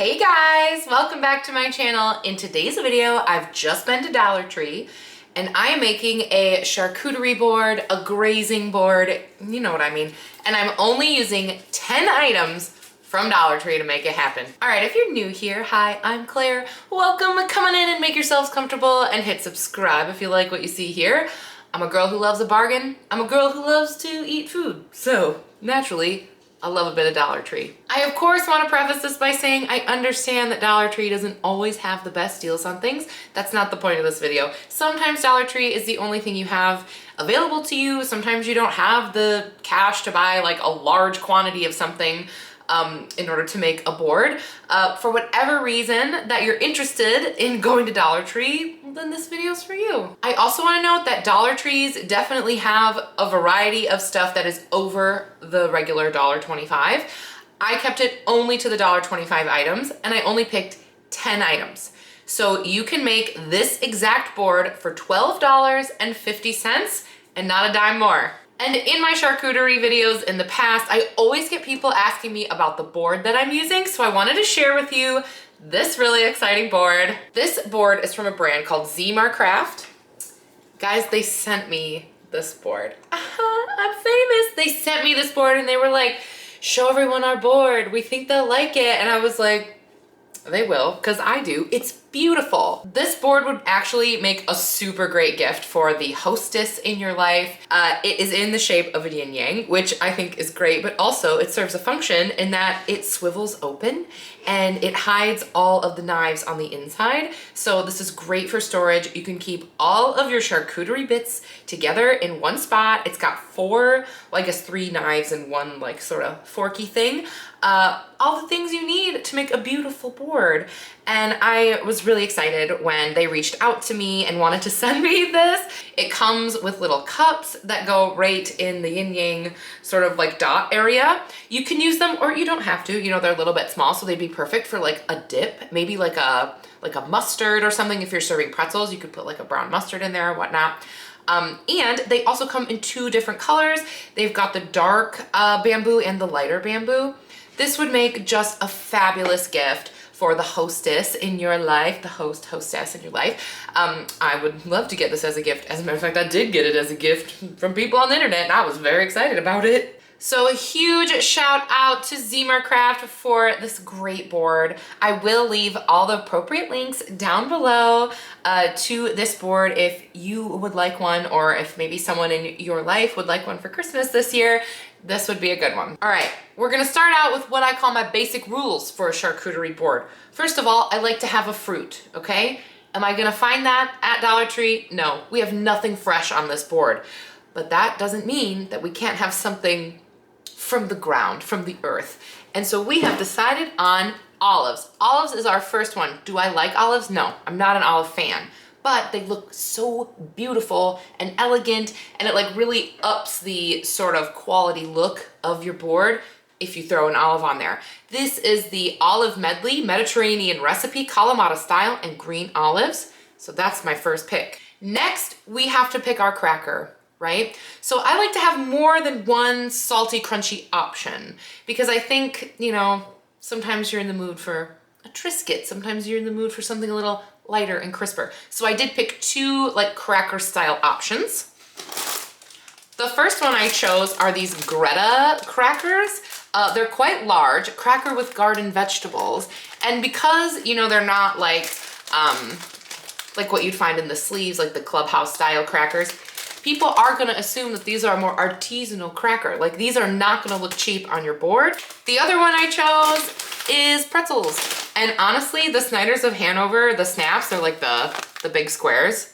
Hey guys, welcome back to my channel. In today's video, I've just been to Dollar Tree and I am making a charcuterie board, a grazing board, you know what I mean. And I'm only using 10 items from Dollar Tree to make it happen. All right, if you're new here, hi, I'm Claire. Welcome, come on in and make yourselves comfortable and hit subscribe if you like what you see here. I'm a girl who loves a bargain. I'm a girl who loves to eat food. So naturally, I love a bit of Dollar Tree. I of course want to preface this by saying I understand that Dollar Tree doesn't always have the best deals on things. That's not the point of this video. Sometimes Dollar Tree is the only thing you have available to you. Sometimes you don't have the cash to buy like a large quantity of something in order to make a board. For whatever reason that you're interested in going to Dollar Tree, then this video's for you. I also want to note that Dollar Trees definitely have a variety of stuff that is over the regular $1.25. I kept it only to the $1.25 items and I only picked 10 items. So you can make this exact board for $12.50 and not a dime more. And in my charcuterie videos in the past, I always get people asking me about the board that I'm using, so I wanted to share with you this really exciting board. This board is from a brand called Craft. Guys, they sent me this board. I'm famous. They sent me this board and they were like, show everyone our board. We think they'll like it. And I was like, they will, because I do. It's beautiful. This board would actually make a super great gift for the hostess in your life. It is in the shape of a yin yang, which I think is great, but also it serves a function in that it swivels open and it hides all of the knives on the inside. So this is great for storage. You can keep all of your charcuterie bits together in one spot. It's got four, well, I guess 3 knives and one like sort of forky thing. All the things you need to make a beautiful board. And I was really excited when they reached out to me and wanted to send me this. It comes with little cups that go right in the yin yang sort of like dot area. You can use them or you don't have to, you know, they're a little bit small, so they'd be perfect for like a dip, maybe like a mustard or something. If you're serving pretzels, you could put like a brown mustard in there or whatnot. And they also come in 2 different colors. They've got the dark bamboo and the lighter bamboo. This would make just a fabulous gift for the hostess in your life, the hostess in your life. I would love to get this as a gift. As a matter of fact, I did get it as a gift from people on the internet and I was very excited about it. So a huge shout out to Craft for this great board. I will leave all the appropriate links down below to this board if you would like one, or if maybe someone in your life would like one for Christmas this year. This would be a good one. All right, we're gonna start out with what I call my basic rules for a charcuterie board. First of all, I like to have a fruit, okay? Am I gonna find that at Dollar Tree? No, we have nothing fresh on this board. But that doesn't mean that we can't have something from the ground, from the earth. And so we have decided on olives. Olives is our first one. Do I like olives? No, I'm not an olive fan. But they look so beautiful and elegant, and it like really ups the sort of quality look of your board if you throw an olive on there. This is the olive medley, Mediterranean recipe, Kalamata style, and green olives. So that's my first pick. Next, we have to pick our cracker, right? So I like to have more than one salty, crunchy option because I think, you know, sometimes you're in the mood for a Triscuit. Sometimes you're in the mood for something a little lighter and crisper. So I did pick 2 like cracker style options. The first one I chose are these Greta crackers. They're quite large, cracker with garden vegetables. And because, you know, they're not like what you'd find in the sleeves, like the clubhouse style crackers, people are gonna assume that these are a more artisanal cracker. Like these are not gonna look cheap on your board. The other one I chose is pretzels. And honestly, the Snyder's of Hanover, the snaps, they're like the big squares,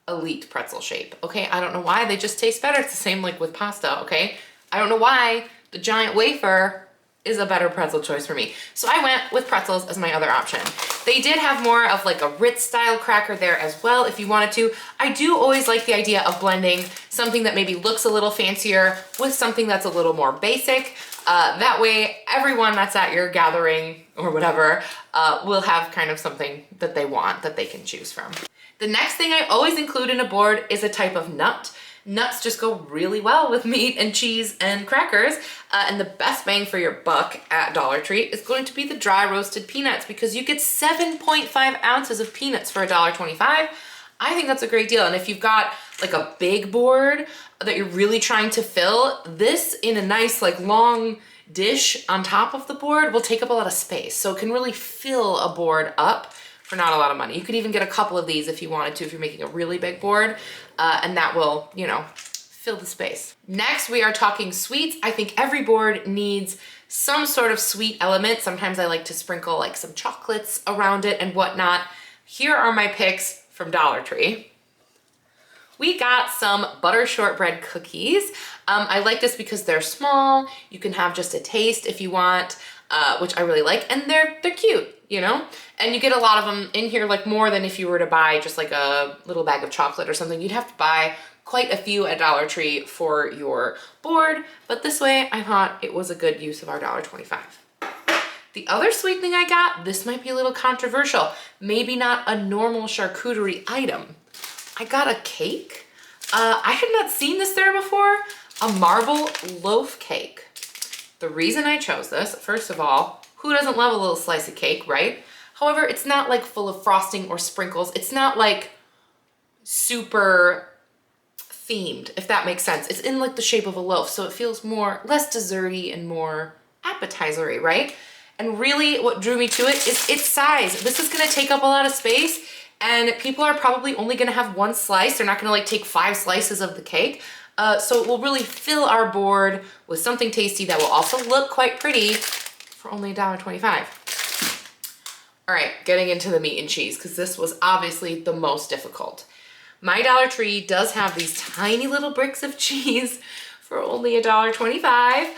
elite pretzel shape, okay? I don't know why, they just taste better. It's the same like with pasta, okay? I don't know why the giant wafer is a better pretzel choice for me. So I went with pretzels as my other option. They did have more of like a Ritz style cracker there as well if you wanted to. I do always like the idea of blending something that maybe looks a little fancier with something that's a little more basic. That way everyone that's at your gathering or whatever will have kind of something that they want that they can choose from. The next thing I always include in a board is a type of nut. Nuts just go really well with meat and cheese and crackers. And the best bang for your buck at Dollar Tree is going to be the dry roasted peanuts, because you get 7.5 ounces of peanuts for $1.25. I think that's a great deal. And if you've got like a big board that you're really trying to fill, this in a nice like long dish on top of the board will take up a lot of space. So it can really fill a board up for not a lot of money. You could even get a couple of these if you wanted to, if you're making a really big board, and that will, you know, fill the space. Next, we are talking sweets. I think every board needs some sort of sweet element. Sometimes I like to sprinkle like some chocolates around it and whatnot. Here are my picks from Dollar Tree. We got some butter shortbread cookies. I like this because they're small. You can have just a taste if you want, which I really like, and they're cute, you know? And you get a lot of them in here, like more than if you were to buy just like a little bag of chocolate or something. You'd have to buy quite a few at Dollar Tree for your board, but this way I thought it was a good use of our $1.25. The other sweet thing I got, this might be a little controversial, maybe not a normal charcuterie item. I got a cake. I had not seen this there before, a marble loaf cake. The reason I chose this, first of all, who doesn't love a little slice of cake, right? However, it's not like full of frosting or sprinkles. It's not like super themed, if that makes sense. It's in like the shape of a loaf, so it feels less desserty and more appetizer-y, right? And really what drew me to it is its size. This is gonna take up a lot of space, and people are probably only gonna have one slice. They're not gonna like take 5 slices of the cake. So it will really fill our board with something tasty that will also look quite pretty for only $1.25. All right, getting into the meat and cheese, because this was obviously the most difficult. My Dollar Tree does have these tiny little bricks of cheese for only $1.25.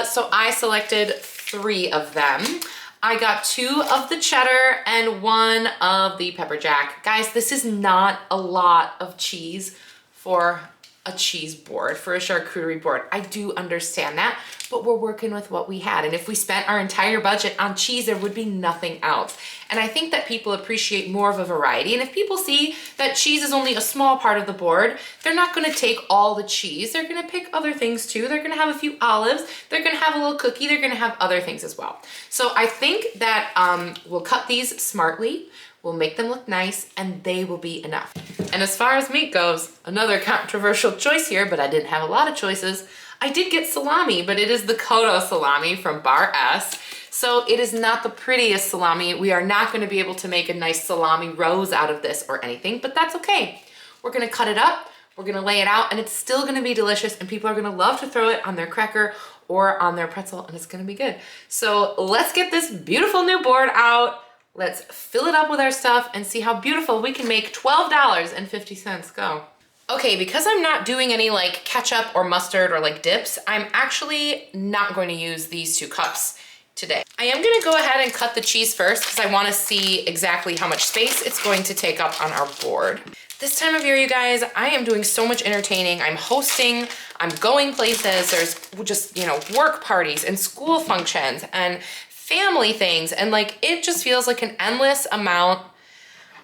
So I selected 3 of them. I got 2 of the cheddar and 1 of the pepper jack. Guys, this is not a lot of cheese for a cheese board, for a charcuterie board. I do understand that, but we're working with what we had. And if we spent our entire budget on cheese, there would be nothing else. And I think that people appreciate more of a variety. And if people see that cheese is only a small part of the board, they're not gonna take all the cheese. They're gonna pick other things too. They're gonna have a few olives. They're gonna have a little cookie. They're gonna have other things as well. So I think that we'll cut these smartly. We'll make them look nice, and they will be enough. And as far as meat goes, another controversial choice here, but I didn't have a lot of choices. I did get salami, but it is the Kodo salami from Bar S. So it is not the prettiest salami. We are not gonna be able to make a nice salami rose out of this or anything, but that's okay. We're gonna cut it up, we're gonna lay it out, and it's still gonna be delicious, and people are gonna love to throw it on their cracker or on their pretzel, and it's gonna be good. So let's get this beautiful new board out. Let's fill it up with our stuff and see how beautiful we can make $12.50. Go. Okay, because I'm not doing any like ketchup or mustard or like dips, I'm actually not going to use these 2 cups today. I am gonna go ahead and cut the cheese first because I wanna see exactly how much space it's going to take up on our board. This time of year, you guys, I am doing so much entertaining. I'm hosting, I'm going places, there's just, you know, work parties and school functions and family things, and like it just feels like an endless amount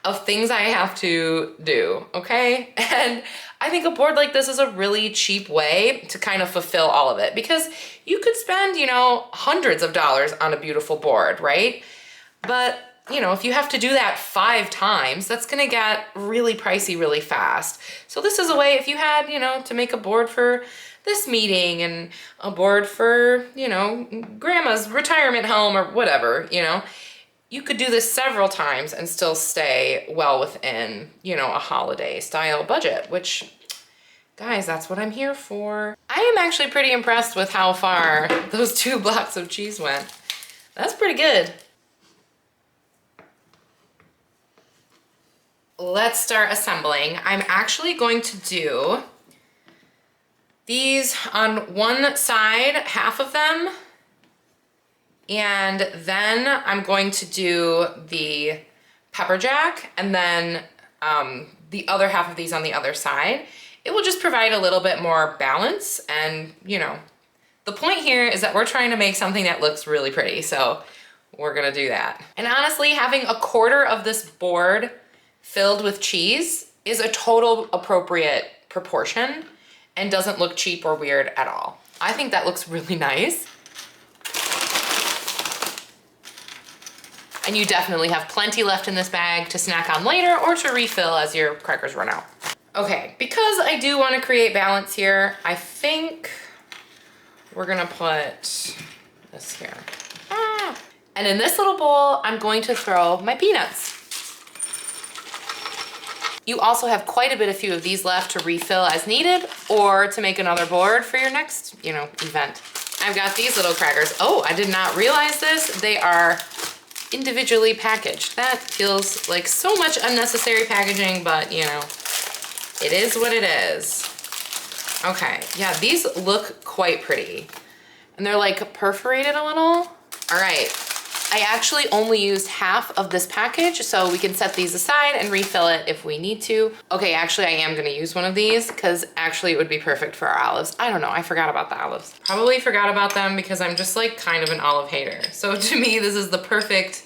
of things I have to do, okay? And I think a board like this is a really cheap way to kind of fulfill all of it, because you could spend, you know, hundreds of dollars on a beautiful board, right? But, you know, if you have to do that 5 times, that's gonna get really pricey really fast. So this is a way, if you had, you know, to make a board for this meeting and a board for, you know, grandma's retirement home or whatever, you know, you could do this several times and still stay well within, you know, a holiday style budget, which, guys, that's what I'm here for. I am actually pretty impressed with how far those 2 blocks of cheese went. That's pretty good. Let's start assembling. I'm actually going to do these on one side, half of them, and then I'm going to do the pepper jack, and then the other half of these on the other side. It will just provide a little bit more balance, and you know, the point here is that we're trying to make something that looks really pretty, so we're gonna do that. And honestly, having a quarter of this board filled with cheese is a total appropriate proportion. and doesn't look cheap or weird at all. I think that looks really nice. And you definitely have plenty left in this bag to snack on later or to refill as your crackers run out. Okay, because I do want to create balance here, I think we're gonna put this here. And in this little bowl, I'm going to throw my peanuts. You also have quite a bit of few of these left to refill as needed or to make another board for your next, event. I've got these little crackers. Oh, I did not realize this. They are individually packaged. That feels like so much unnecessary packaging, but it is what it is. Okay, yeah, these look quite pretty. And they're like perforated a little. All right, I actually only used half of this package, so we can set these aside and refill it if we need to. Okay, actually I am gonna use one of these because actually it would be perfect for our olives. I don't know, I forgot about the olives. Probably forgot about them because I'm just like kind of an olive hater. So to me, this is the perfect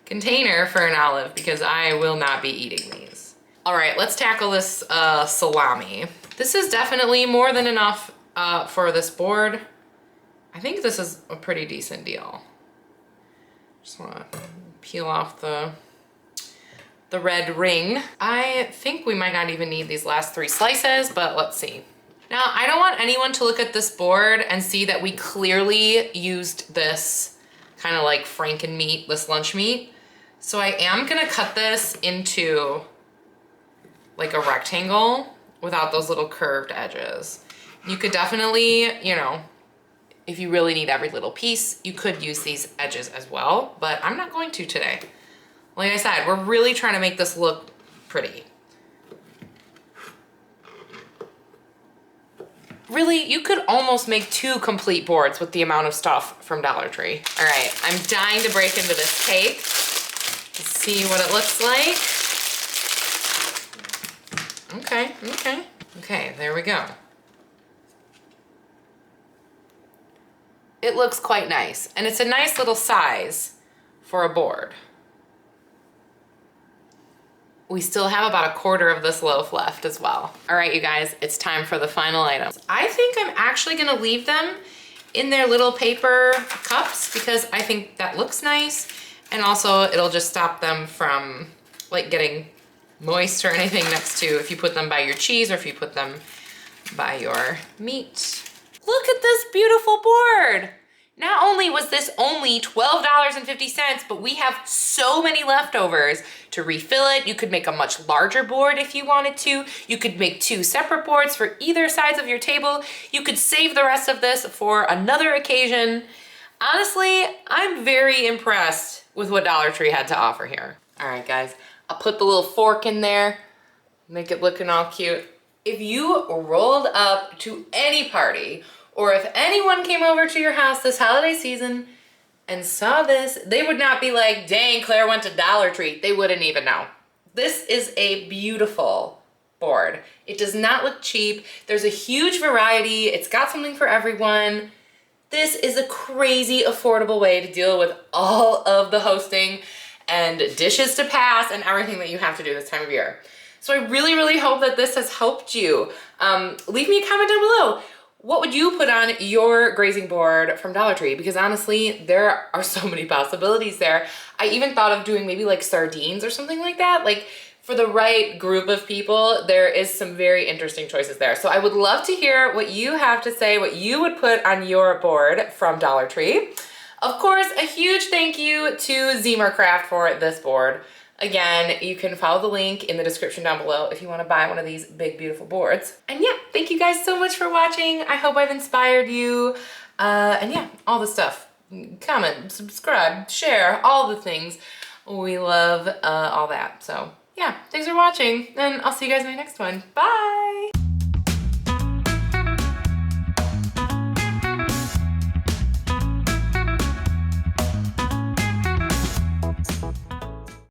container for an olive because I will not be eating these. All right, let's tackle this salami. This is definitely more than enough for this board. I think this is a pretty decent deal. Just wanna peel off the red ring. I think we might not even need these last 3 slices, but let's see. Now, I don't want anyone to look at this board and see that we clearly used this kind of like Franken meat, this lunch meat. So I am gonna cut this into like a rectangle without those little curved edges. You could definitely, if you really need every little piece, you could use these edges as well, but I'm not going to today. Like I said, we're really trying to make this look pretty. Really, you could almost make 2 complete boards with the amount of stuff from Dollar Tree. All right, I'm dying to break into this cake to see what it looks like. Okay, there we go. It looks quite nice, and it's a nice little size for a board. We still have about 1/4 of this loaf left as well. All right, you guys, it's time for the final items. I think I'm actually gonna leave them in their little paper cups because I think that looks nice, and also it'll just stop them from like getting moist or anything next to if you put them by your cheese or if you put them by your meat. Look at this beautiful board. Not only was this only $12.50, but we have so many leftovers to refill it. You could make a much larger board if you wanted to. You could make 2 separate boards for either sides of your table. You could save the rest of this for another occasion. Honestly, I'm very impressed with what Dollar Tree had to offer here. All right, guys, I'll put the little fork in there, make it looking all cute. If you rolled up to any party, or if anyone came over to your house this holiday season and saw this, they would not be like, dang, Claire went to Dollar Tree. They wouldn't even know. This is a beautiful board. It does not look cheap. There's a huge variety. It's got something for everyone. This is a crazy affordable way to deal with all of the hosting and dishes to pass and everything that you have to do this time of year. So I really, really hope that this has helped you. Leave me a comment down below. What would you put on your grazing board from Dollar Tree? Because honestly, there are so many possibilities there. I even thought of doing maybe like sardines or something like that. Like for the right group of people, there is some very interesting choices there. So I would love to hear what you have to say, what you would put on your board from Dollar Tree. Of course, a huge thank you to Zemer Craft for this board. Again, you can follow the link in the description down below if you want to buy one of these big, beautiful boards. And yeah, thank you guys so much for watching. I hope I've inspired you. And yeah, all the stuff. Comment, subscribe, share, all the things. We love all that. So yeah, thanks for watching, and I'll see you guys in my next one. Bye!